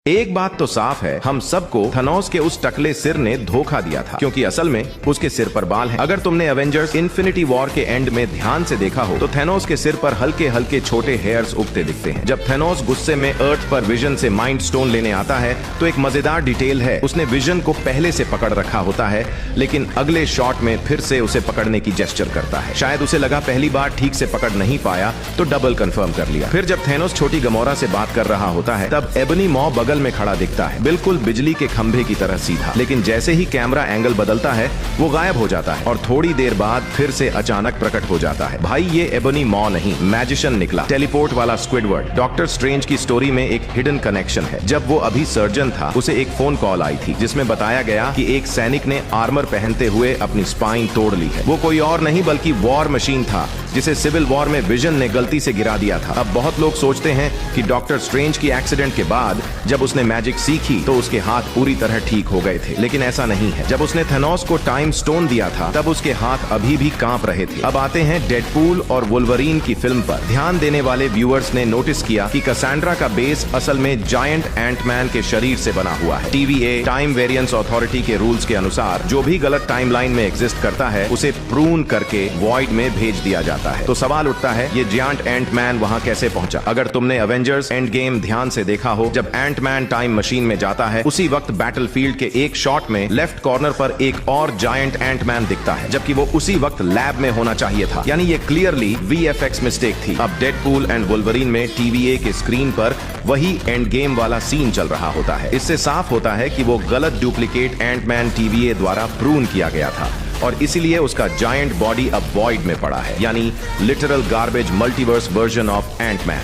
एक बात तो साफ है, हम सबको थनोस के उस टकले सिर ने धोखा दिया था, क्योंकि असल में उसके सिर पर बाल हैं। अगर तुमने एवेंजर्स इन्फिनिटी वॉर के एंड में ध्यान से देखा हो तो थैनोस के सिर पर हल्के हल्के छोटे हेयर्स उगते दिखते हैं। जब थैनोस गुस्से में अर्थ पर विजन से माइंड स्टोन लेने आता है तो एक मजेदार डिटेल है, उसने विजन को पहले से पकड़ रखा होता है, लेकिन अगले शॉट में फिर से उसे पकड़ने की जेस्चर करता है। शायद उसे लगा पहली बार ठीक से पकड़ नहीं पाया तो डबल कंफर्म कर लिया। फिर जब थैनोस छोटी गमोरा से बात कर रहा होता है तब एबनी मॉ बगल में खड़ा दिखता है, बिल्कुल बिजली के खंभे की तरह सीधा, लेकिन जैसे ही कैमरा एंगल बदलता है वो गायब हो जाता है और थोड़ी देर बाद फिर से अचानक प्रकट हो जाता है। भाई ये एबनी मॉ नहीं, मैजिशियन निकला, टेलीपोर्ट वाला स्क्विडवर्ड। डॉक्टर स्ट्रेंज की स्टोरी में एक हिडन कनेक्शन है। जब वो अभी सर्जन था उसे एक फोन कॉल आई थी जिसमें बताया गया कि एक सैनिक ने आर्मर पहनते हुए अपनी स्पाइन तोड़ ली है। वो कोई और नहीं बल्कि वॉर मशीन था जिसे सिविल वॉर में विजन ने गलती से गिरा दिया था। अब बहुत लोग सोचते हैं कि डॉक्टर स्ट्रेंज की एक्सीडेंट के बाद जब उसने मैजिक सीखी तो उसके हाथ पूरी तरह ठीक हो गए थे, लेकिन ऐसा नहीं है। जब उसने थैनोस को टाइम स्टोन दिया था तब उसके हाथ अभी भी कांप रहे थे। अब आते हैं डेडपूल और वुल्वरीन की फिल्म पर। ध्यान देने वाले व्यूअर्स ने नोटिस किया कि कैसेंड्रा का बेस असल में जायंट एंटमैन के शरीर से बना हुआ है। TVA टाइम वेरिएंस अथॉरिटी के रूल्स के अनुसार जो भी गलत टाइमलाइन में एग्जिस्ट करता है उसे प्रून करके वॉइड में भेज दिया जाता है। तो सवाल उठता है ये जायंट एंटमैन वहां कैसे पहुंचा? अगर तुमने एवेंजर्स एंड गेम ध्यान से देखा हो, जब एंटमैन टाइम मशीन में जाता है उसी वक्त बैटलफील्ड के एक शॉट में लेफ्ट कॉर्नर पर एक और जायंट एंटमैन दिखता है, जबकि वो उसी वक्त लैब में होना चाहिए था। यानी ये क्लियरली VFX मिस्टेक थी। अब डेडपूल एंड वुल्वरीन में TVA के स्क्रीन पर वही एंड गेम वाला सीन चल रहा होता है। इससे साफ होता है कि वो गलत डुप्लीकेट एंटमैन TVA द्वारा प्रून किया गया था और इसीलिए उसका जायंट बॉडी अब वॉइड में पड़ा है, यानी literal garbage multiverse version of Ant-Man.